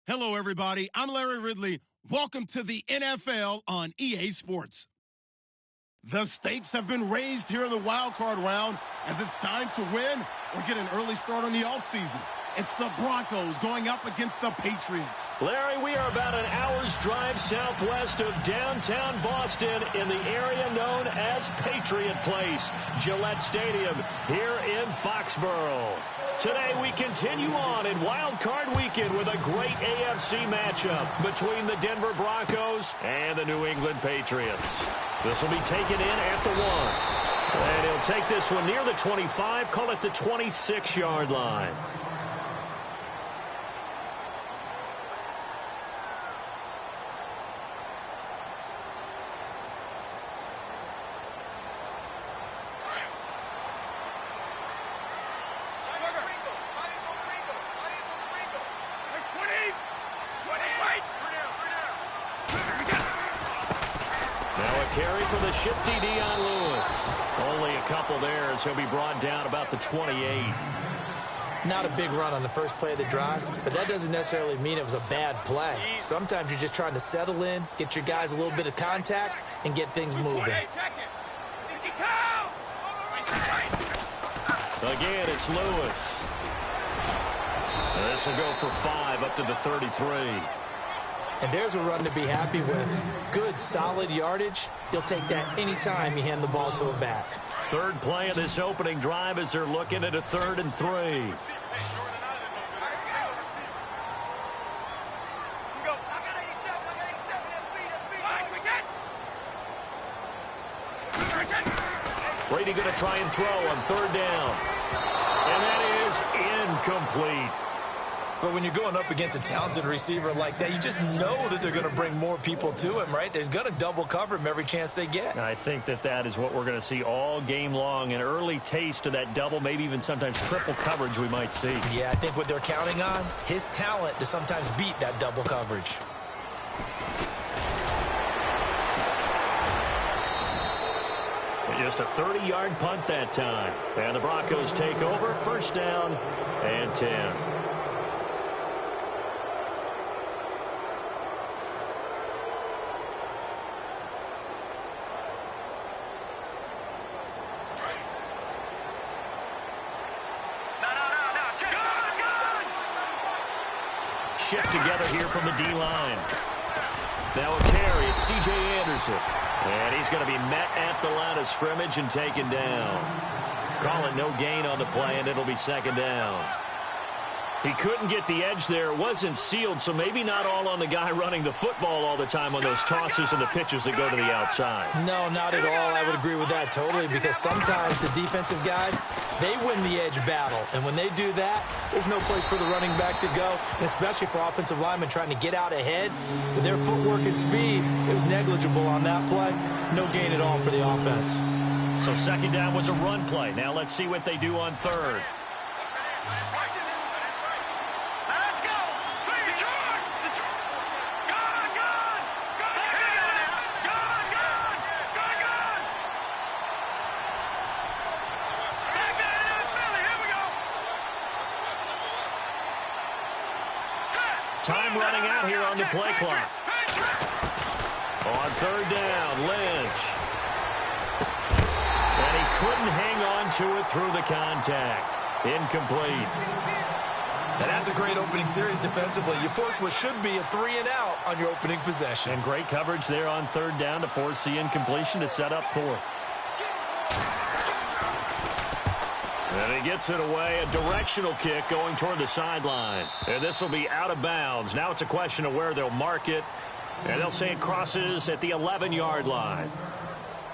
Hello, everybody. I'm Larry Ridley. Welcome to the NFL on EA Sports. The stakes have been raised here in the wild card round as it's time to win or get an early start on the offseason. It's the Broncos going up against the Patriots. Larry, we are about an hour's drive southwest of downtown Boston in the area known as Patriot Place, Gillette Stadium, here in Foxborough. Today we continue on in Wild Card Weekend with a great AFC matchup between the Denver Broncos and the New England Patriots. This will be taken in at the 1. And he'll take this one near the 25, call it the 26-yard line. Carry for the shifty Dion Lewis. Only a couple there as he'll be brought down about the 28. Not a big run on the first play of the drive, but that doesn't necessarily mean it was a bad play. Sometimes you're just trying to settle in, get your guys a little bit of contact, and get things moving. Again, it's Lewis. This will go for 5 up to the 33. And there's a run to be happy with. Good, solid yardage. You'll take that anytime you hand the ball to a back. Third play of this opening drive as they're looking at a 3rd and 3. Brady going to try and throw on 3rd down. And that is incomplete. But when you're going up against a talented receiver like that, you just know that they're going to bring more people to him, right? They're going to double cover him every chance they get. I think that is what we're going to see all game long. An early taste of that double, maybe even sometimes triple coverage we might see. Yeah, I think what they're counting on, his talent to sometimes beat that double coverage. Just a 30-yard punt that time. And the Broncos take over, 1st down and 10. Shift together here from the D-line. Now a carry, it's C.J. Anderson. And he's going to be met at the line of scrimmage and taken down. Call it no gain on the play, and it'll be 2nd down. He couldn't get the edge there. It wasn't sealed, so maybe not all on the guy running the football all the time on those tosses and the pitches that go to the outside. No, not at all. I would agree with that totally, because sometimes the defensive guys, they win the edge battle. And when they do that, there's no place for the running back to go, and especially for offensive linemen trying to get out ahead. With their footwork and speed, it was negligible on that play. No gain at all for the offense. So 2nd down was a run play. Now let's see what they do on 3rd. Time running out here on the play clock. On 3rd down, Lynch. And he couldn't hang on to it through the contact. Incomplete. And that's a great opening series defensively. You force what should be a 3-and-out on your opening possession. And great coverage there on 3rd down to force the incompletion to set up 4th. And he gets it away, a directional kick going toward the sideline. And this will be out of bounds. Now it's a question of where they'll mark it. And they'll say it crosses at the 11-yard line.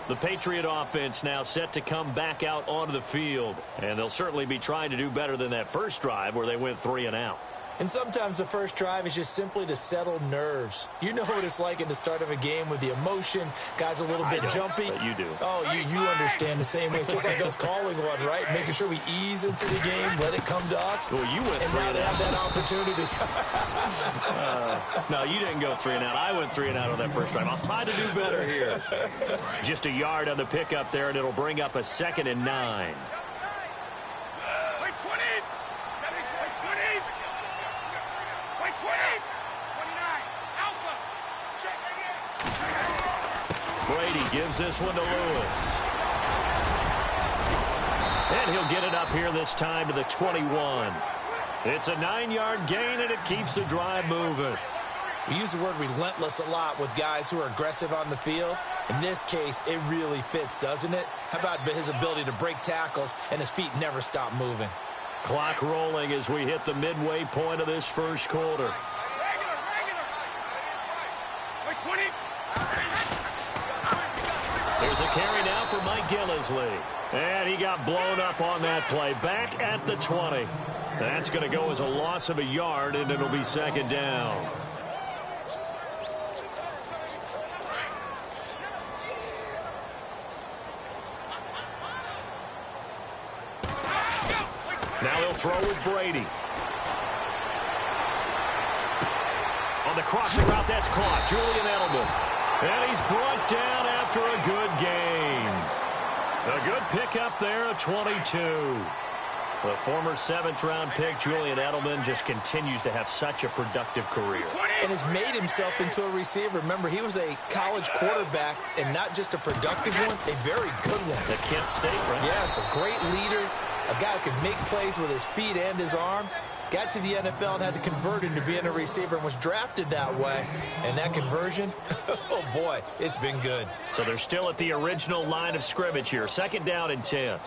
The Patriot offense now set to come back out onto the field. And they'll certainly be trying to do better than that first drive where they went 3-and-out. And sometimes the first drive is just simply to settle nerves. You know what it's like at the start of a game with the emotion. Guys a little bit jumpy. But you do. Oh, you understand the same way. It's just like us calling one, right? Making sure we ease into the game, let it come to us. Well, you went 3-and-out. And now they have that opportunity. No, you didn't go 3-and-out. I went 3-and-out on that first drive. I'll try to do better here. Just a yard on the pickup there, and it'll bring up a 2nd and 9. Brady gives this one to Lewis. And he'll get it up here this time to the 21. It's a 9-yard gain, and it keeps the drive moving. We use the word relentless a lot with guys who are aggressive on the field. In this case, it really fits, doesn't it? How about his ability to break tackles and his feet never stop moving? Clock rolling as we hit the midway point of this first quarter. There's a carry now for Mike Gillisley. And he got blown up on that play. Back at the 20. That's going to go as a loss of a yard, and it'll be second down. Now they'll throw with Brady. On the crossing route, that's caught. Julian Edelman. And he's brought down after a good gain. A good pickup there, a 22. The former 7th-round pick, Julian Edelman, just continues to have such a productive career. And has made himself into a receiver. Remember, he was a college quarterback, and not just a productive one, a very good one. At Kent State, right? Yes, a great leader, a guy who could make plays with his feet and his arm. Got to the NFL and had to convert into being a receiver and was drafted that way. And that conversion, oh boy, it's been good. So they're still at the original line of scrimmage here. Second down and 10.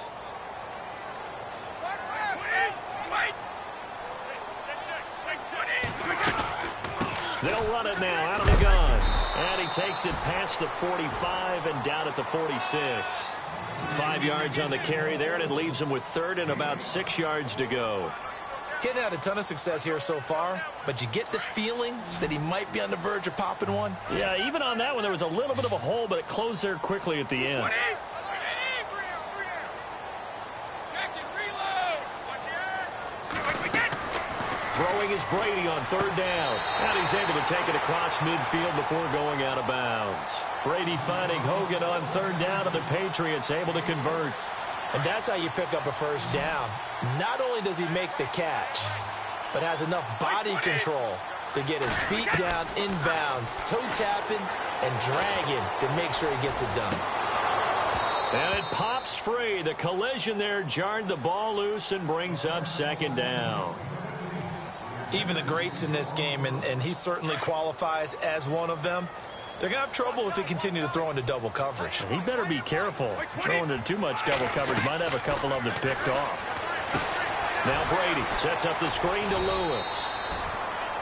They'll run it now out of the gun. And he takes it past the 45 and down at the 46. 5 yards on the carry there, and it leaves him with third and about 6 yards to go. Getting had a ton of success here so far, but you get the feeling that he might be on the verge of popping one. Yeah, even on that one, there was a little bit of a hole, but it closed there quickly at the end. Throwing is Brady on third down. And he's able to take it across midfield before going out of bounds. Brady finding Hogan on third down, and the Patriots able to convert. And that's how you pick up a first down. Not only does he make the catch, but has enough body control to get his feet down inbounds, toe tapping and dragging to make sure he gets it done. And it pops free. The collision there jarred the ball loose and brings up second down. Even the greats in this game, and he certainly qualifies as one of them, they're going to have trouble if they continue to throw into double coverage. He better be careful. Throwing into too much double coverage might have a couple of them picked off. Now Brady sets up the screen to Lewis.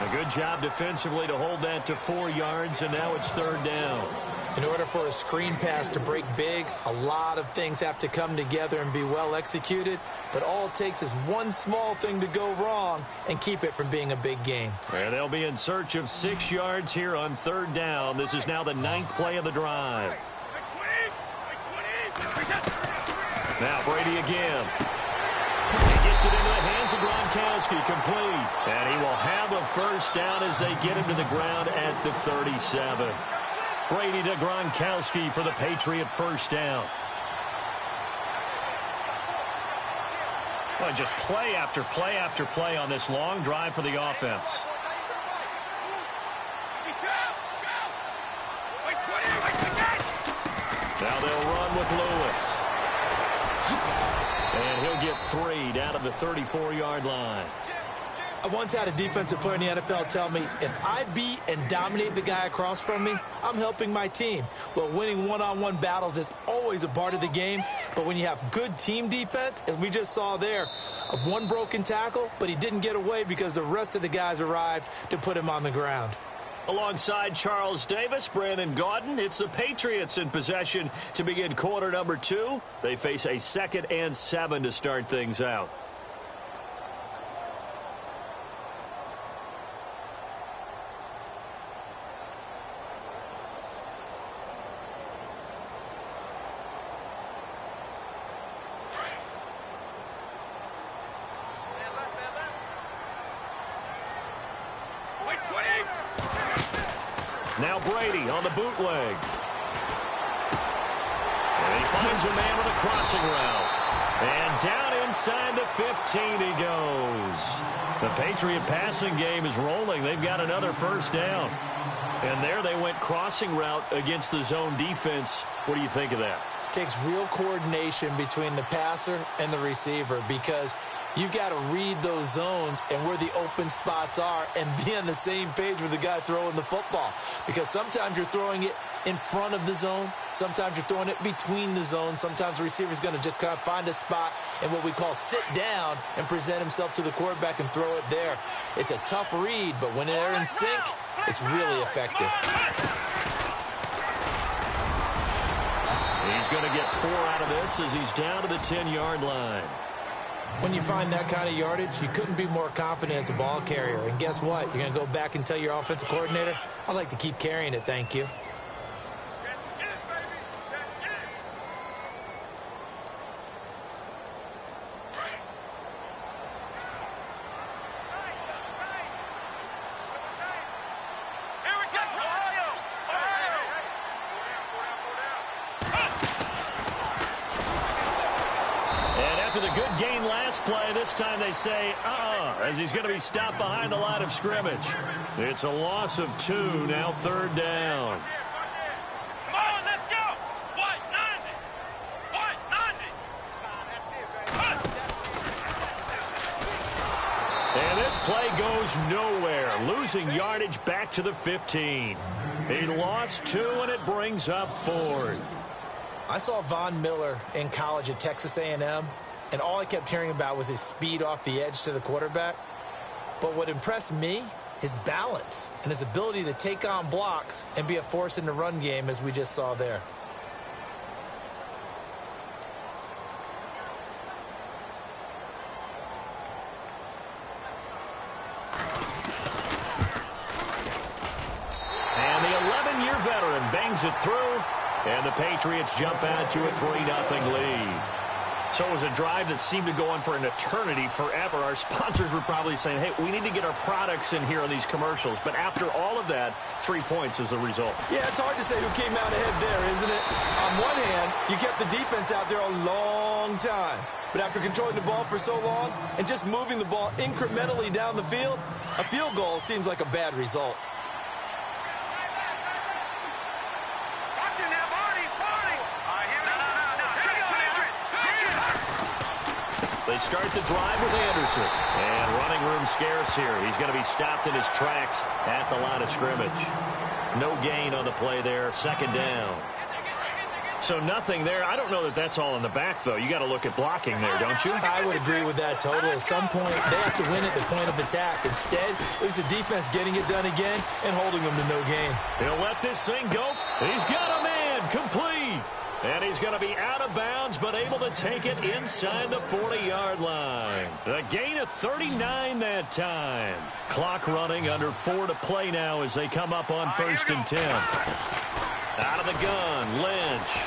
A good job defensively to hold that to 4 yards, and now it's third down. In order for a screen pass to break big, a lot of things have to come together and be well executed. But all it takes is one small thing to go wrong and keep it from being a big gain. And they'll be in search of 6 yards here on third down. This is now the 9th play of the drive. Now Brady again. He gets it into the hands of Gronkowski, complete. And he will have a first down as they get him to the ground at the 37. Brady to Gronkowski for the Patriot first down. Well, just play after play after play on this long drive for the offense. Now they'll run with Lewis. And he'll get 3 down to the 34-yard line. I once had a defensive player in the NFL tell me, if I beat and dominate the guy across from me, I'm helping my team. Well, winning one-on-one battles is always a part of the game, but when you have good team defense, as we just saw there, one broken tackle, but he didn't get away because the rest of the guys arrived to put him on the ground. Alongside Charles Davis, Brandon Gaudin, it's the Patriots in possession to begin quarter number 2. They face a 2nd and 7 to start things out. Now Brady on the bootleg. And he finds a man with a crossing route. And down inside the 15 he goes. The Patriot passing game is rolling. They've got another first down. And there they went crossing route against the zone defense. What do you think of that? Takes real coordination between the passer and the receiver because you've got to read those zones and where the open spots are and be on the same page with the guy throwing the football. Because sometimes you're throwing it in front of the zone. Sometimes you're throwing it between the zones. Sometimes the receiver's going to just kind of find a spot and what we call sit down and present himself to the quarterback and throw it there. It's a tough read, but when they're in sync, it's really effective. He's going to get 4 out of this as he's down to the 10-yard line. When you find that kind of yardage, you couldn't be more confident as a ball carrier. And guess what? You're going to go back and tell your offensive coordinator, I'd like to keep carrying it, thank you. Play. This time they say, as he's going to be stopped behind the line of scrimmage. It's a loss of 2, now 3rd down. Come on, let's go. 190. 190. And this play goes nowhere, losing yardage back to the 15. He lost 2, and it brings up 4th. I saw Von Miller in college at Texas A&M. And all I kept hearing about was his speed off the edge to the quarterback. But what impressed me, his balance and his ability to take on blocks and be a force in the run game, as we just saw there. And the 11-year veteran bangs it through. And the Patriots jump out to a 3-0 lead. So it was a drive that seemed to go on for an eternity, forever. Our sponsors were probably saying, hey, we need to get our products in here on these commercials. But after all of that, 3 points is the result. Yeah, it's hard to say who came out ahead there, isn't it? On one hand, you kept the defense out there a long time. But after controlling the ball for so long and just moving the ball incrementally down the field, a field goal seems like a bad result. They start the drive with Anderson. And running room scarce here. He's going to be stopped in his tracks at the line of scrimmage. No gain on the play there. 2nd down. So nothing there. I don't know that that's all in the back, though. You got to look at blocking there, don't you? I would agree with that totally. At some point, they have to win at the point of attack. Instead, it was the defense getting it done again and holding them to no gain. He'll let this thing go. He's got a man complete. And he's going to be out of bounds, but able to take it inside the 40-yard line. A gain of 39 that time. Clock running, under 4 to play now as they come up on 1st and 10. Out of the gun, Lynch.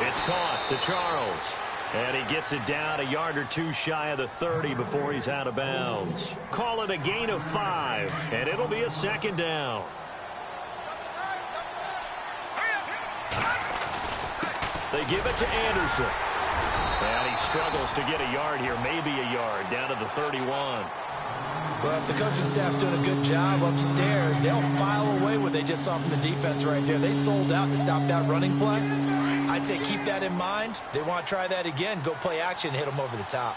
It's caught to Charles. And he gets it down a yard or 2 shy of the 30 before he's out of bounds. Call it a gain of 5, and it'll be a 2nd down. They give it to Anderson. And he struggles to get a yard here, maybe a yard, down to the 31. Well, if the coaching staff's doing a good job upstairs, they'll file away what they just saw from the defense right there. They sold out to stop that running play. I'd say keep that in mind. They want to try that again, go play action, hit them over the top.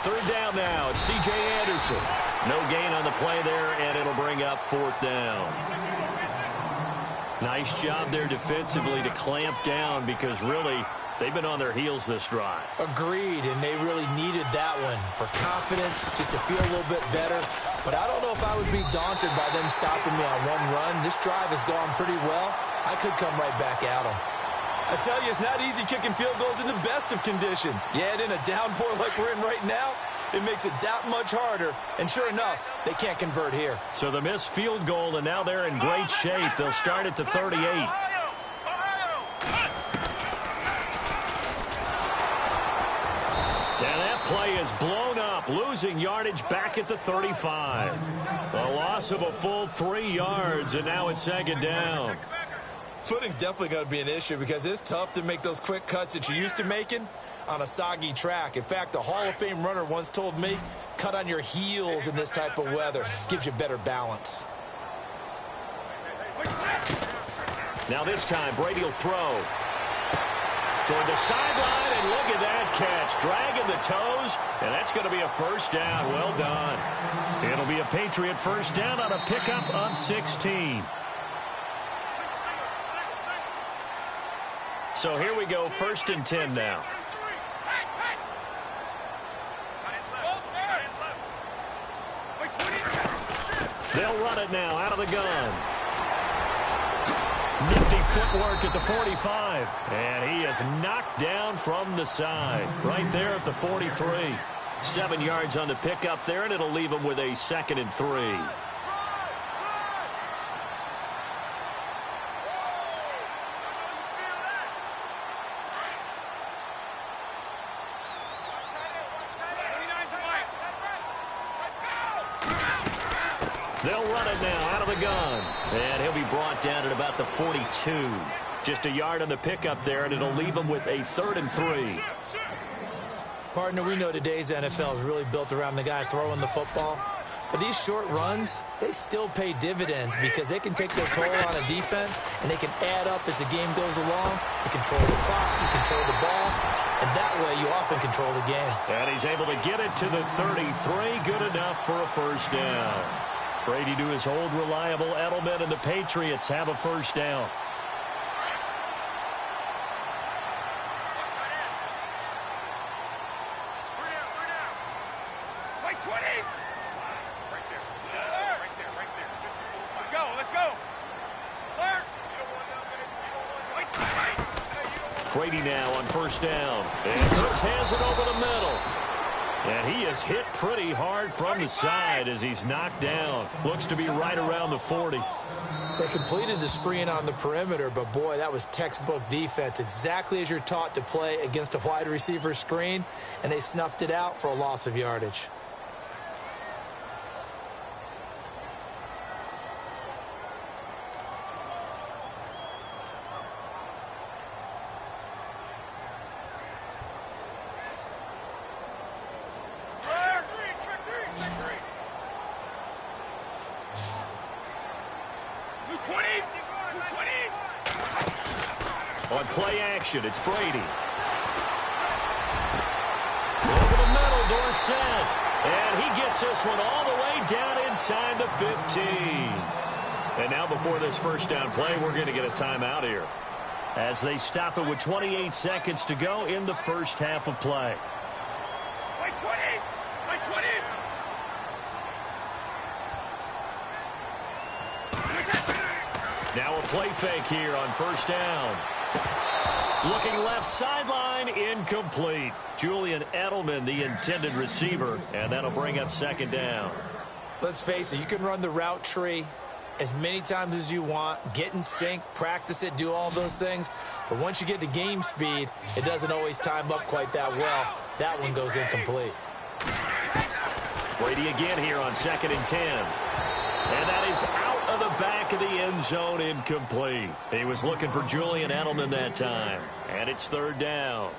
Third down now. It's C.J. Anderson. No gain on the play there, and it'll bring up 4th down. Nice job there defensively to clamp down because really they've been on their heels this drive. Agreed, and they really needed that one for confidence, just to feel a little bit better. But I don't know if I would be daunted by them stopping me on one run. This drive has gone pretty well. I could come right back at them. I tell you, it's not easy kicking field goals in the best of conditions. Yet in a downpour like we're in right now, it makes it that much harder. And sure enough, they can't convert here. So the missed field goal, and now they're in great shape. They'll start at the 38. And that play is blown up, losing yardage back at the 35. A loss of a full 3 yards, and now it's 2nd down. Footing's definitely going to be an issue because it's tough to make those quick cuts that you're used to making on a soggy track. In fact, a Hall of Fame runner once told me, cut on your heels in this type of weather. Gives you better balance. Now this time, Brady will throw. Toward the sideline, and look at that catch. Dragging the toes, and that's going to be a first down. Well done. It'll be a Patriot first down on a pickup of 16. So here we go, 1st and 10 now. They'll run it now out of the gun. Nifty footwork at the 45. And he is knocked down from the side. Right there at the 43. 7 yards on the pickup there, and it'll leave him with a 2nd and 3. They'll run it now out of the gun. And he'll be brought down at about the 42. Just a yard on the pickup there, and it'll leave him with a 3rd and 3. Partner, we know today's NFL is really built around the guy throwing the football. But these short runs, they still pay dividends because they can take their toll on a defense, and they can add up as the game goes along. You control the clock, you control the ball, and that way you often control the game. And he's able to get it to the 33. Good enough for a first down. Brady to his old reliable Edelman, and the Patriots have a first down. Brady now on first down. And Brooks has it over the middle. And he is hit pretty hard from the side as he's knocked down. Looks to be right around the 40. They completed the screen on the perimeter, but boy, that was textbook defense. Exactly as you're taught to play against a wide receiver screen, and they snuffed it out for a loss of yardage. On play action, it's Brady. Over the middle, Dorsett. And he gets this one all the way down inside the 15. And now before this first down play, we're going to get a timeout here, as they stop it with 28 seconds to go in the first half of play. Like 20! Like 20! Now a play fake here on first down. Looking left sideline, incomplete. Julian Edelman, the intended receiver, and that'll bring up 2nd down. Let's face it, you can run the route tree as many times as you want, get in sync, practice it, do all those things. But once you get to game speed, it doesn't always time up quite that well. That one goes incomplete. Brady again here on 2nd and 10. And that is out of the back of the end zone, incomplete. He was looking for Julian Edelman that time. And it's 3rd down.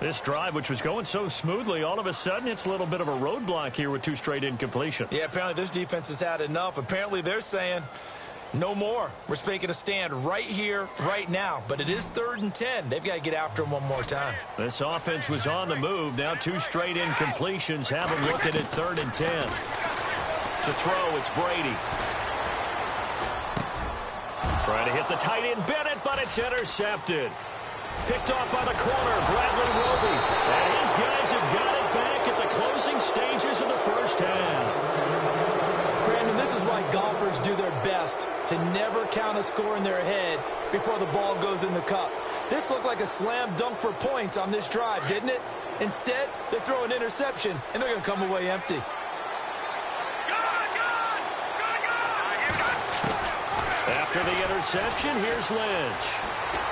This drive, which was going so smoothly, all of a sudden it's a little bit of a roadblock here with 2 straight incompletions. Yeah, apparently this defense has had enough. Apparently they're saying, no more. We're making a stand right here, right now. But it is 3rd and 10. They've got to get after him one more time. This offense was on the move. Now 2 straight incompletions have him looking at 3rd and 10. To throw, it's Brady. Trying to hit the tight end Bennett, but it's intercepted. Picked off by the corner, Bradley Roby. And his guys have got it back at the closing stages of the first half. Brandon, this is why golfers do their best to never count a score in their head before the ball goes in the cup. This looked like a slam dunk for points on this drive, didn't it? Instead, they throw an interception, and they're going to come away empty. After the interception, here's Lynch.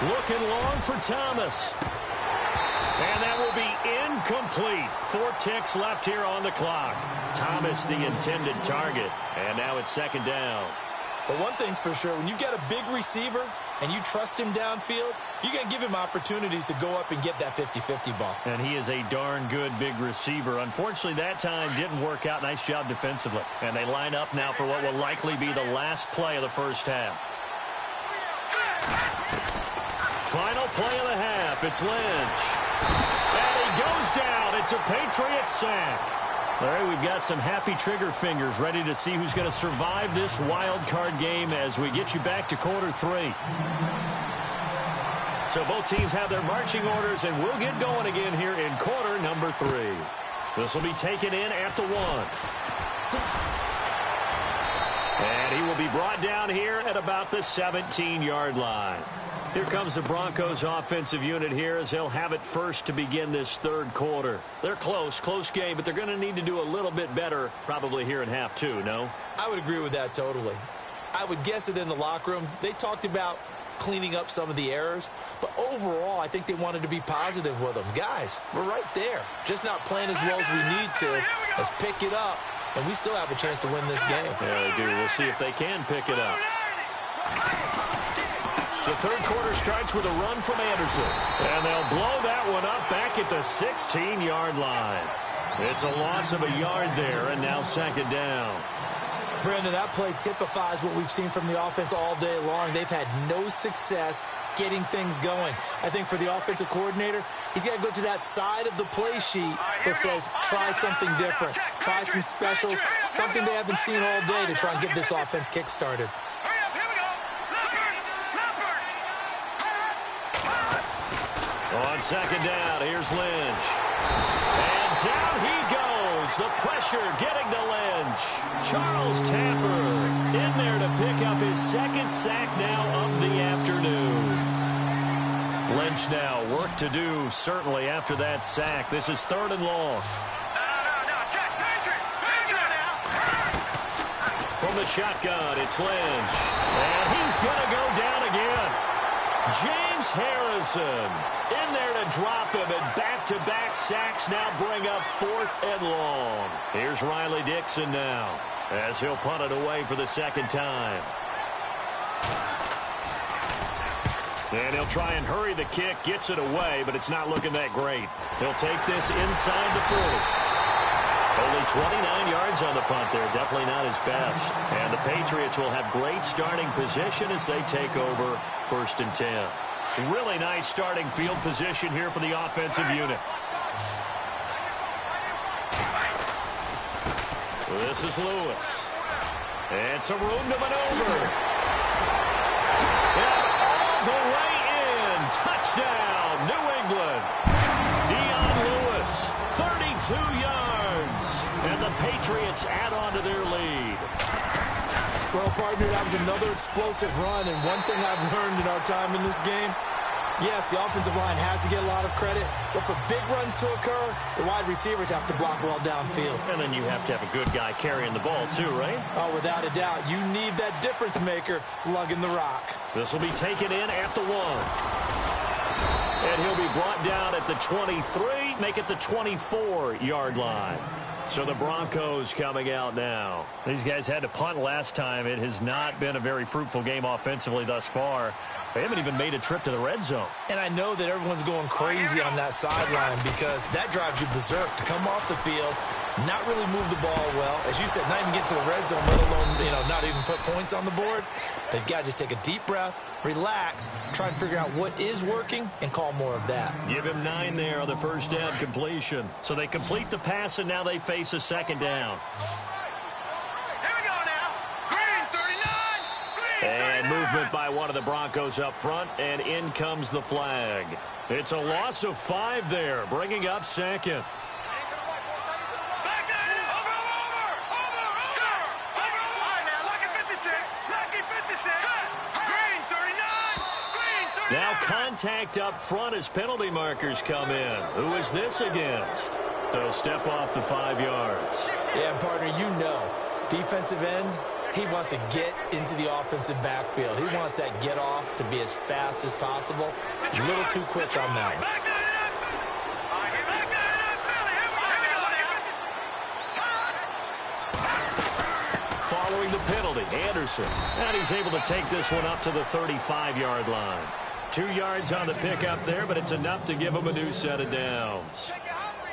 Looking long for Thomas. And that will be incomplete. 4 ticks left here on the clock. Thomas, the intended target. And now it's 2nd down. But one thing's for sure, when you get a big receiver and you trust him downfield, you're going to give him opportunities to go up and get that 50-50 ball. And he is a darn good big receiver. Unfortunately, that time didn't work out. Nice job defensively. And they line up now for what will likely be the last play of the first half. Final play of the half. It's Lynch. And he goes down. It's a Patriots sack. All right, we've got some happy trigger fingers ready to see who's going to survive this wild card game as we get you back to quarter 3. So both teams have their marching orders, and we'll get going again here in quarter number 3. This will be taken in at the 1. And he will be brought down here at about the 17-yard line. Here comes the Broncos offensive unit here as they'll have it first to begin this third quarter. They're close game, but they're going to need to do a little bit better probably here in half 2, no? I would agree with that totally. I would guess it in the locker room. They talked about cleaning up some of the errors, but overall I think they wanted to be positive with them. Guys, we're right there. Just not playing as well as we need to. Let's pick it up, and we still have a chance to win this game. Yeah, they do. We'll see if they can pick it up. The third quarter starts with a run from Anderson. And they'll blow that one up back at the 16-yard line. It's a loss of a yard there, and now second down. Brandon, that play typifies what we've seen from the offense all day long. They've had no success getting things going. I think for the offensive coordinator, he's got to go to that side of the play sheet that says, try something different. Try some specials, something they haven't seen all day to try and get this offense kick-started. On second down, here's Lynch. And down he goes. The pressure getting to Lynch. Charles Tapper in there to pick up his second sack now of the afternoon. Lynch now, work to do certainly after that sack. This is third and long. From the shotgun, it's Lynch. And he's going to go down again. James Harrison in there to drop him, and back-to-back sacks now bring up fourth and long. Here's Riley Dixon now as he'll punt it away for the second time. And he'll try and hurry the kick, gets it away, but it's not looking that great. He'll take this inside the 40. Only 29 yards on the punt there. Definitely not his best. And the Patriots will have great starting position as they take over first and 10. Really nice starting field position here for the offensive unit. This is Lewis. And some room to maneuver. And all the way in. Touchdown, New England. Dion Lewis, 32 yards. And the Patriots add on to their lead. Well, partner, that was another explosive run, and one thing I've learned in our time in this game, yes, the offensive line has to get a lot of credit, but for big runs to occur, the wide receivers have to block well downfield. And then you have to have a good guy carrying the ball too, right? Oh, without a doubt. You need that difference maker lugging the rock. This will be taken in at the 1. And he'll be brought down at the 23, make it the 24-yard line. So the Broncos coming out now. These guys had to punt last time. It has not been a very fruitful game offensively thus far. They haven't even made a trip to the red zone. And I know that everyone's going crazy on that sideline because that drives you berserk to come off the field, not really move the ball well. As you said, not even get to the red zone, let alone, not even put points on the board. They've got to just take a deep breath, relax, try and figure out what is working, and call more of that. Give him 9 there on the first down completion. So they complete the pass, and now they face a second down. Here we go now. Green 39. And movement by one of the Broncos up front, and in comes the flag. It's a loss of 5 there, bringing up second. Now contact up front as penalty markers come in. Who is this against? So step off the 5 yards. Yeah, partner, defensive end, he wants to get into the offensive backfield. He wants that get off to be as fast as possible. A little too quick on that one. Following the penalty. Anderson. And he's able to take this one up to the 35-yard line. 2 yards on the pickup there, but it's enough to give him a new set of downs.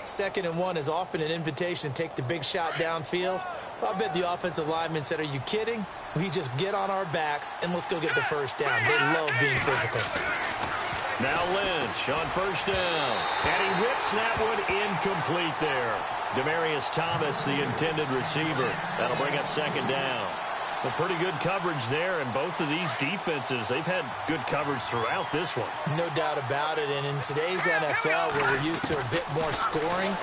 2nd and 1 is often an invitation to take the big shot downfield. I bet the offensive lineman said, are you kidding? We just get on our backs and let's go get the first down. They love being physical. Now Lynch on first down. And he whips that one incomplete there. Demaryius Thomas, the intended receiver. That'll bring up 2nd down. Well, pretty good coverage there, and both of these defenses, they've had good coverage throughout this one. No doubt about it, and in today's NFL, where we're used to a bit more scoring,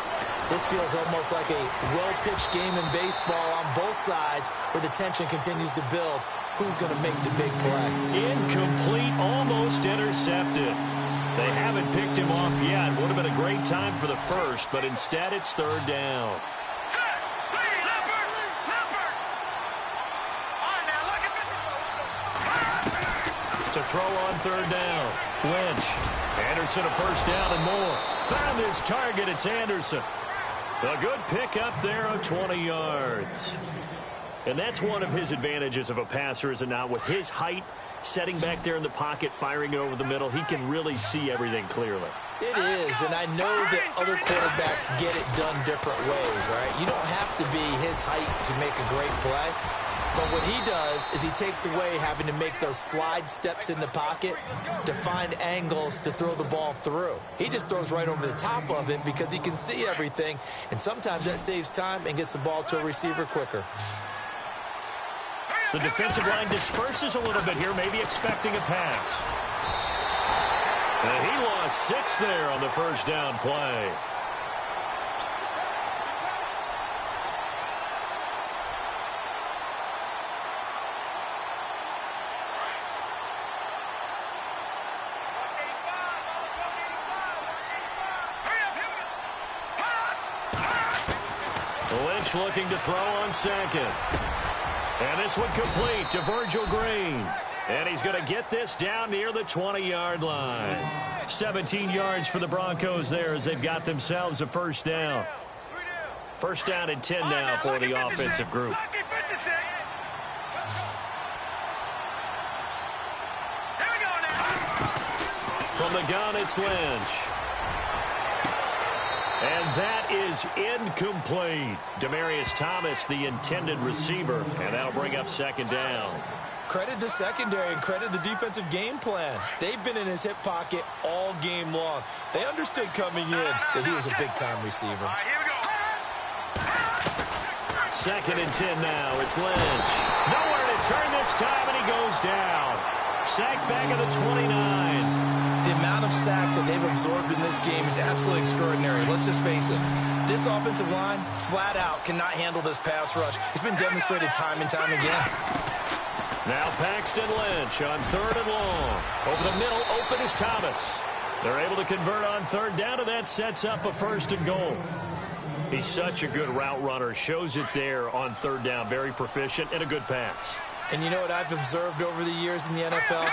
this feels almost like a well-pitched game in baseball on both sides where the tension continues to build. Who's going to make the big play? Incomplete, almost intercepted. They haven't picked him off yet. Would have been a great time for the first, but instead it's 3rd down. To throw on 3rd down. Lynch. Anderson a first down and more. Found his target. It's Anderson. A good pickup there of 20 yards. And that's one of his advantages of a passer, is it not? With his height, setting back there in the pocket, firing over the middle, he can really see everything clearly. It is, and I know that other quarterbacks get it done different ways, all right? You don't have to be his height to make a great play. But what he does is he takes away having to make those slide steps in the pocket to find angles to throw the ball through. He just throws right over the top of it because he can see everything, and sometimes that saves time and gets the ball to a receiver quicker. The defensive line disperses a little bit here, maybe expecting a pass. And he lost 6 there on the first down play. Lynch looking to throw on 2nd. And this one complete to Virgil Green. And he's going to get this down near the 20-yard line. 17 yards for the Broncos there as they've got themselves a first down. First down and 10 now for the offensive group. From the gun, it's Lynch. And that is incomplete. Demaryius Thomas, the intended receiver, and that'll bring up 2nd down. Credit the secondary and credit the defensive game plan. They've been in his hip pocket all game long. They understood coming in that he was a big-time receiver. 2nd and 10 now. It's Lynch. Nowhere to turn this time, and he goes down. Sacked back at the 29. The amount of sacks that they've absorbed in this game is absolutely extraordinary. Let's just face it. This offensive line, flat out, cannot handle this pass rush. It's been demonstrated time and time again. Now Paxton Lynch on 3rd and long. Over the middle, open is Thomas. They're able to convert on 3rd down, and that sets up a 1st and goal. He's such a good route runner. Shows it there on 3rd down. Very proficient and a good pass. And you know what I've observed over the years in the NFL?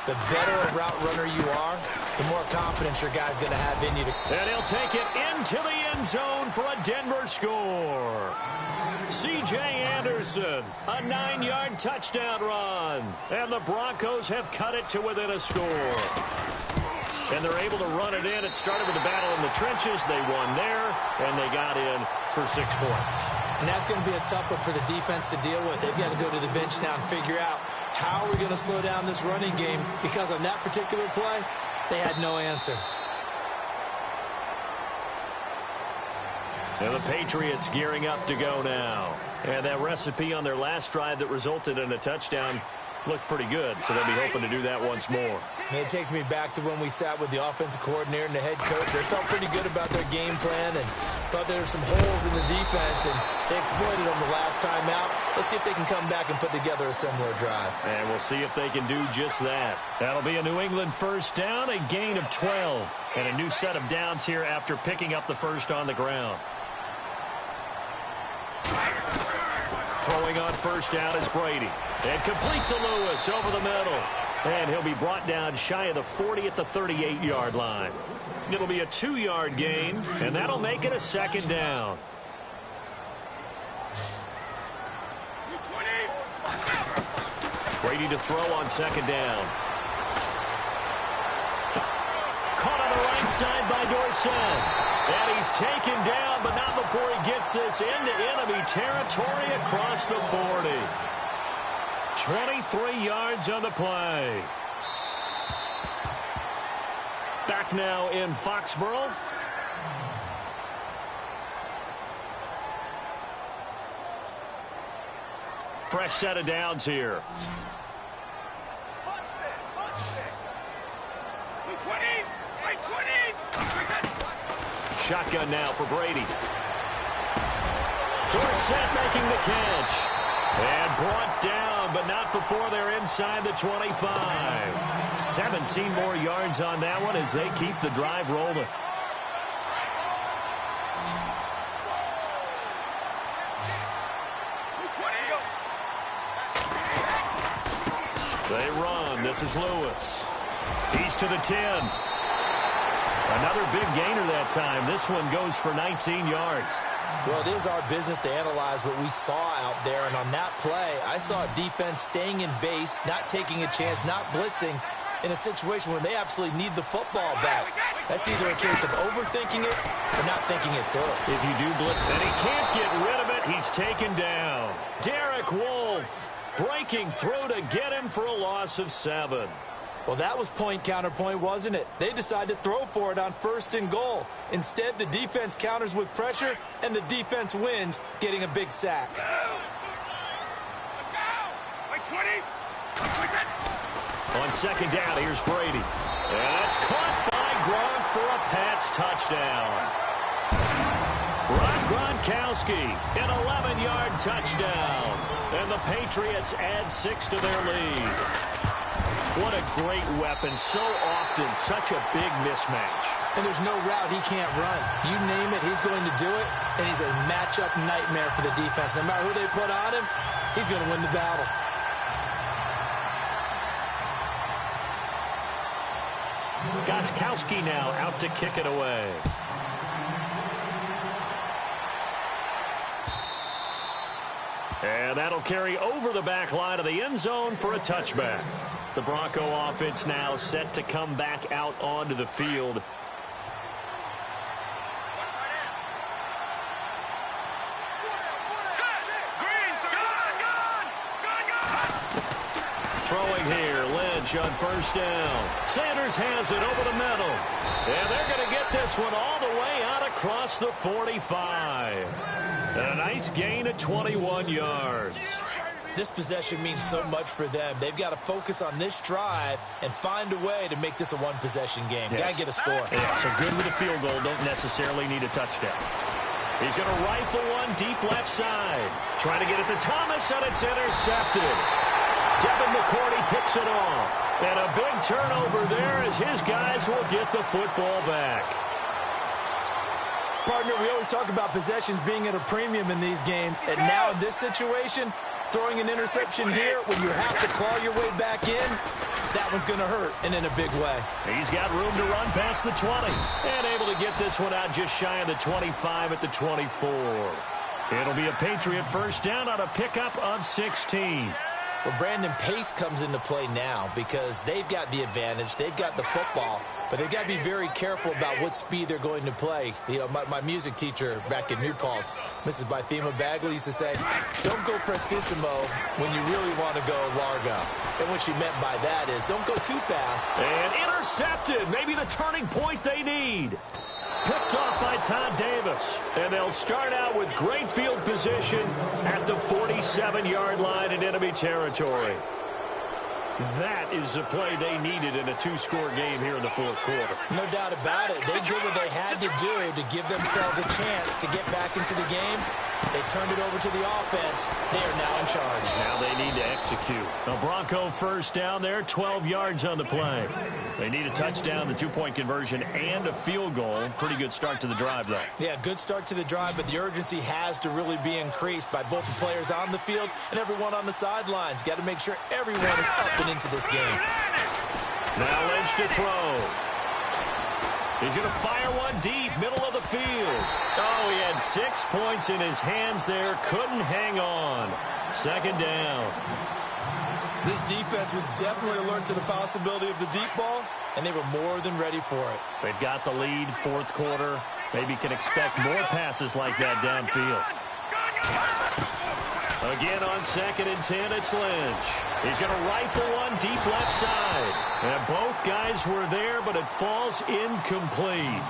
The better a route runner you are, the more confidence your guy's going to have in you. And he'll take it into the end zone for a Denver score. C.J. Anderson, a 9-yard touchdown run. And the Broncos have cut it to within a score. And they're able to run it in. It started with a battle in the trenches. They won there, and they got in for 6 points. And that's going to be a tough one for the defense to deal with. They've got to go to the bench now and figure out how are we going to slow down this running game, because on that particular play, they had no answer. And the Patriots gearing up to go now. And that recipe on their last drive that resulted in a touchdown looked pretty good, so they'll be hoping to do that once more. And it takes me back to when we sat with the offensive coordinator and the head coach. They felt pretty good about their game plan and thought there were some holes in the defense, and they exploited them the last time out. Let's see if they can come back and put together a similar drive. And we'll see if they can do just that. That'll be a New England first down, a gain of 12, and a new set of downs here after picking up the first on the ground. Throwing on first down is Brady. And complete to Lewis over the middle. And he'll be brought down shy of the 40 at the 38-yard line. It'll be a 2-yard gain, and that'll make it a 2nd down. Brady to throw on second down. Caught on the right side by Dorsett. And he's taken down, but not before he gets this into enemy territory across the 40. 23 yards on the play. Back now in Foxborough. Fresh set of downs here. Shotgun now for Brady. Dorsett making the catch. And brought down, but not before they're inside the 25. 17 more yards on that one as they keep the drive rolling. They run. This is Lewis. He's to the 10. Another big gainer that time. This one goes for 19 yards. Well, it is our business to analyze what we saw out there. And on that play, I saw a defense staying in base, not taking a chance, not blitzing in a situation where they absolutely need the football back. That's either a case of overthinking it or not thinking it through. If you do blitz, and he can't get rid of it, he's taken down. Derek Wolfe breaking through to get him for a loss of 7. Well, that was point counterpoint, wasn't it? They decided to throw for it on 1st and goal. Instead, the defense counters with pressure, and the defense wins, getting a big sack. On second down, here's Brady. And that's caught by Gronk for a Pats touchdown. Rob Gronkowski, an 11-yard touchdown. And the Patriots add 6 to their lead. What a great weapon. So often, such a big mismatch. And there's no route he can't run. You name it, he's going to do it. And he's a matchup nightmare for the defense. No matter who they put on him, he's going to win the battle. Gostkowski now out to kick it away. And that'll carry over the back line of the end zone for a touchback. The Bronco offense now set to come back out onto the field. Throwing here, Lynch on first down. Sanders has it over the middle. And they're going to get this one all the way out across the 45. And a nice gain of 21 yards. This possession means so much for them. They've got to focus on this drive and find a way to make this a one-possession game. Yes. Got to get a score. Yeah, so good with a field goal. Don't necessarily need a touchdown. He's going to rifle one deep left side. Trying to get it to Thomas, and it's intercepted. Devin McCourty picks it off. And a big turnover there as his guys will get the football back. Partner, we always talk about possessions being at a premium in these games. And now in this situation, throwing an interception here when you have to claw your way back in, that one's going to hurt, and in a big way. He's got room to run past the 20. And able to get this one out just shy of the 25 at the 24. It'll be a Patriot first down on a pickup of 16. Well, Brandon, pace comes into play now because they've got the advantage. They've got the football, but they've got to be very careful about what speed they're going to play. You know, my music teacher back in New Paltz, Mrs. Bythema Bagley, used to say, don't go prestissimo when you really want to go largo. And what she meant by that is don't go too fast. And intercepted. Maybe the turning point they need. Picked off by Todd Davis. And they'll start out with great field position at the 47-yard line in enemy territory. That is the play they needed in a two-score game here in the fourth quarter. No doubt about it. They did what they had to do to give themselves a chance to get back into the game. They turned it over to the offense. They are now in charge. Now they need to execute. A Bronco first down there, 12 yards on the play. They need a touchdown, the two-point conversion, and a field goal. Pretty good start to the drive, though. Yeah, good start to the drive, but the urgency has to really be increased by both the players on the field and everyone on the sidelines. Got to make sure everyone is up and into this game. Now Lynch to throw. He's going to fire one deep, middle of the field. Oh, he had 6 points in his hands there. Couldn't hang on. Second down. This defense was definitely alert to the possibility of the deep ball, and they were more than ready for it. They've got the lead, fourth quarter. Maybe can expect more passes like that downfield. Again on 2nd and 10, it's Lynch. He's going to rifle one deep left side. And both guys were there, but it falls incomplete.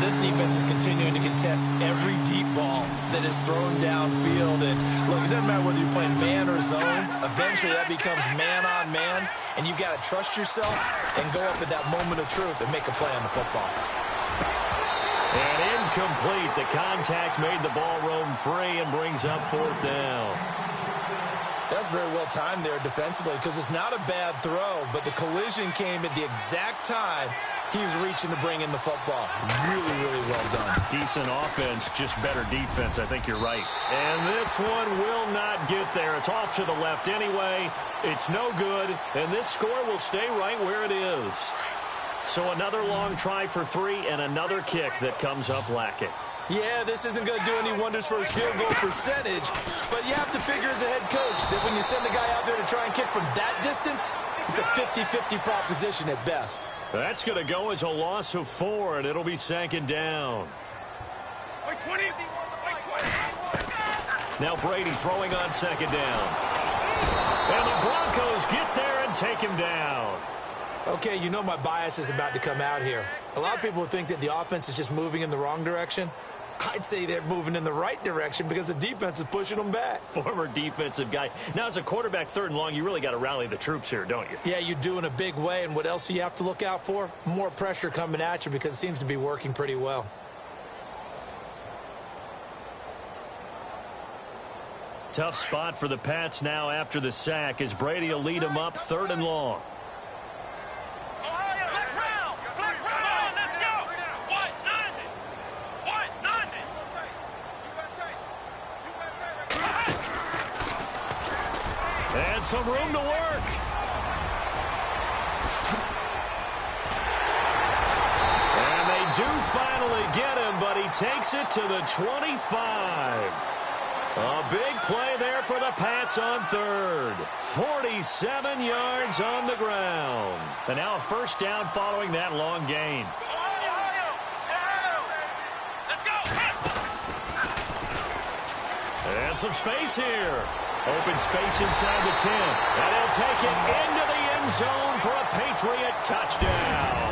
This defense is continuing to contest every deep ball that is thrown downfield. And look, it doesn't matter whether you're playing man or zone. Eventually that becomes man on man. And you got to trust yourself and go up at that moment of truth and make a play on the football. And incomplete. The contact made the ball roam free and brings up 4th down. That's very well timed there defensively because it's not a bad throw, but the collision came at the exact time he was reaching to bring in the football. Really, really well done. Decent offense, just better defense. I think you're right. And this one will not get there. It's off to the left anyway. It's no good, and this score will stay right where it is. So another long try for 3 and another kick that comes up lacking. Yeah, this isn't going to do any wonders for his field goal percentage, but you have to figure as a head coach that when you send a guy out there to try and kick from that distance, it's a 50-50 proposition at best. That's going to go as a loss of 4, and it'll be 2nd down. Now Brady throwing on 2nd down. And the Broncos get there and take him down. Okay, you know my bias is about to come out here. A lot of people think that the offense is just moving in the wrong direction. I'd say they're moving in the right direction because the defense is pushing them back. Former defensive guy. Now, as a quarterback 3rd and long, you really got to rally the troops here, don't you? Yeah, you do in a big way. And what else do you have to look out for? More pressure coming at you because it seems to be working pretty well. Tough spot for the Pats now after the sack as Brady will lead them up 3rd and long. And some room to work. And they do finally get him, but he takes it to the 25. A big play there for the Pats on 3rd. 47 yards on the ground. And now a 1st down following that long gain. And some space here. Open space inside the 10. And he'll take it into the end zone for a Patriot touchdown.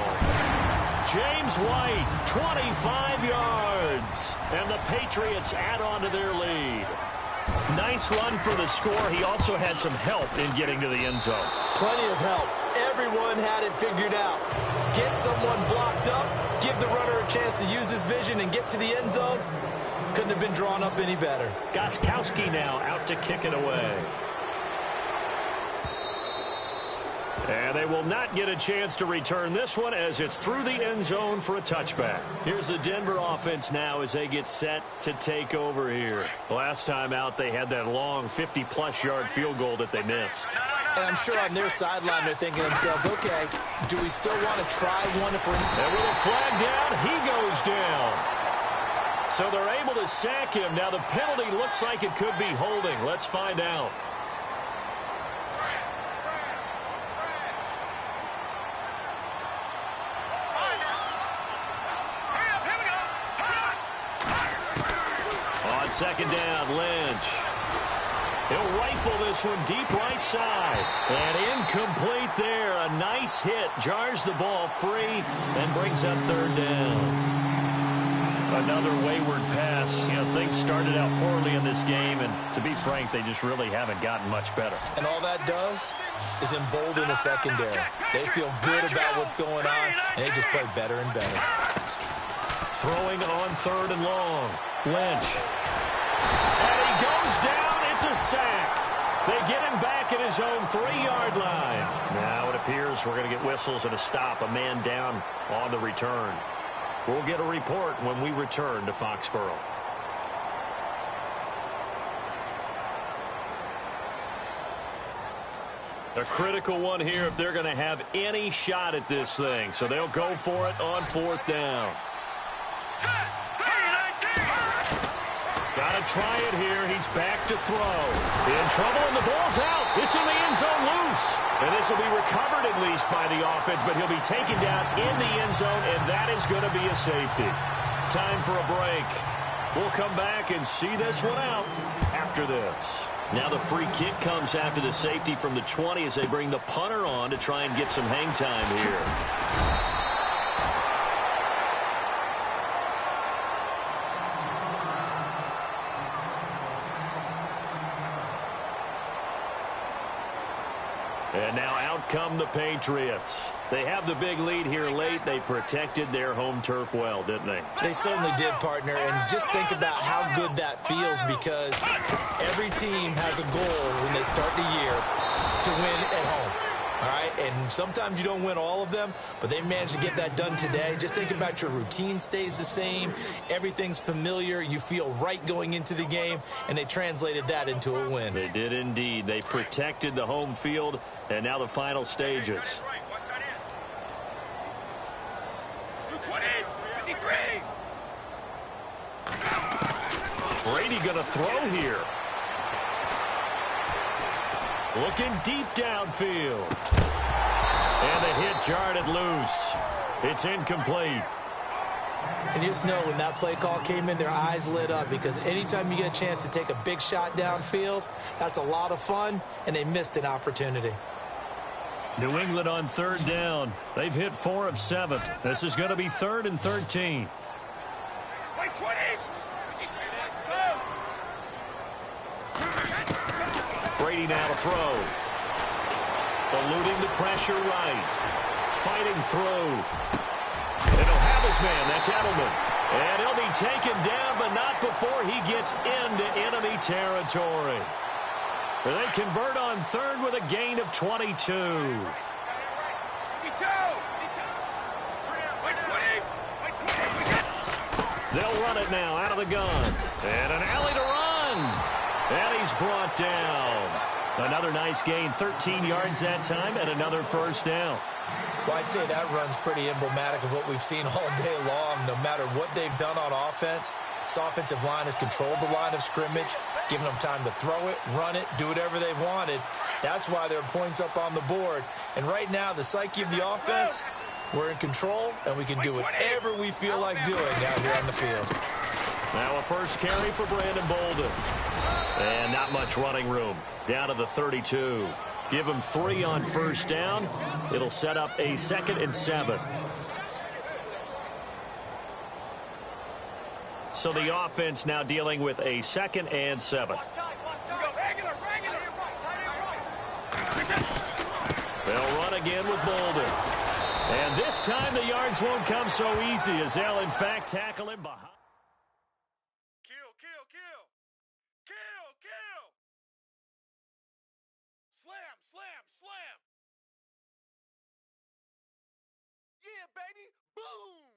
James White, 25 yards. And the Patriots add on to their lead. Nice run for the score. He also had some help in getting to the end zone. Plenty of help. Everyone had it figured out. Get someone blocked up, give the runner a chance to use his vision and get to the end zone. Couldn't have been drawn up any better. Gostkowski now out to kick it away. And they will not get a chance to return this one as it's through the end zone for a touchback. Here's the Denver offense now as they get set to take over here. Last time out, they had that long 50-plus yard field goal that they missed. And I'm sure on their sideline they're thinking to themselves, okay, do we still want to try one if we're... And with a flag down, he goes down. So they're able to sack him. Now the penalty looks like it could be holding. Let's find out. On 2nd down, Lynch. He'll rifle this one deep right side. And incomplete there. A nice hit. Jars the ball free and brings up 3rd down. Another wayward pass. You know, things started out poorly in this game, and to be frank, they just really haven't gotten much better. And all that does is embolden the secondary. They feel good about what's going on, and they just play better and better. Throwing on 3rd and long. Lynch. And he goes down. It's a sack. They get him back at his own 3-yard line. Now it appears we're going to get whistles and a stop. A man down on the return. We'll get a report when we return to Foxborough. A critical one here if they're going to have any shot at this thing. So they'll go for it on 4th down. Got to try it here. He's back to throw. In trouble, and the ball's out. It's in the end zone loose. And this will be recovered at least by the offense, but he'll be taken down in the end zone, and that is going to be a safety. Time for a break. We'll come back and see this one out after this. Now the free kick comes after the safety from the 20 as they bring the punter on to try and get some hang time here. And now out come the Patriots. They have the big lead here late. They protected their home turf well, didn't they? They certainly did, partner. And just think about how good that feels, because every team has a goal when they start the year to win at home. All right, and sometimes you don't win all of them, but they managed to get that done today. Just think about your routine stays the same. Everything's familiar. You feel right going into the game, and they translated that into a win. They did indeed. They protected the home field, and now the final stages. Brady going to throw here. Looking deep downfield. And the hit jarred it loose. It's incomplete. And you just know when that play call came in, their eyes lit up, because anytime you get a chance to take a big shot downfield, that's a lot of fun, and they missed an opportunity. New England on third down. They've hit 4 of 7. This is going to be 3rd and 13. Brady now to throw. Eluding the pressure right. Fighting through. And he'll have his man. That's Edelman. And he'll be taken down, but not before he gets into enemy territory. And they convert on 3rd with a gain of 22. They'll run it now out of the gun. And an alley to run. And he's brought down. Another nice gain, 13 yards that time, and another first down. Well, I'd say that run's pretty emblematic of what we've seen all day long. No matter what they've done on offense, this offensive line has controlled the line of scrimmage, giving them time to throw it, run it, do whatever they wanted. That's why there are points up on the board. And right now, the psyche of the offense, we're in control, and we can do whatever we feel like doing out here on the field. Now a first carry for Brandon Bolden. And not much running room. Down to the 32. Give him 3 on first down. It'll set up a 2nd and 7. So the offense now dealing with a 2nd and 7. They'll run again with Bolden. And this time the yards won't come so easy, as they'll in fact tackle him behind. Slam. Yeah, baby. Boom.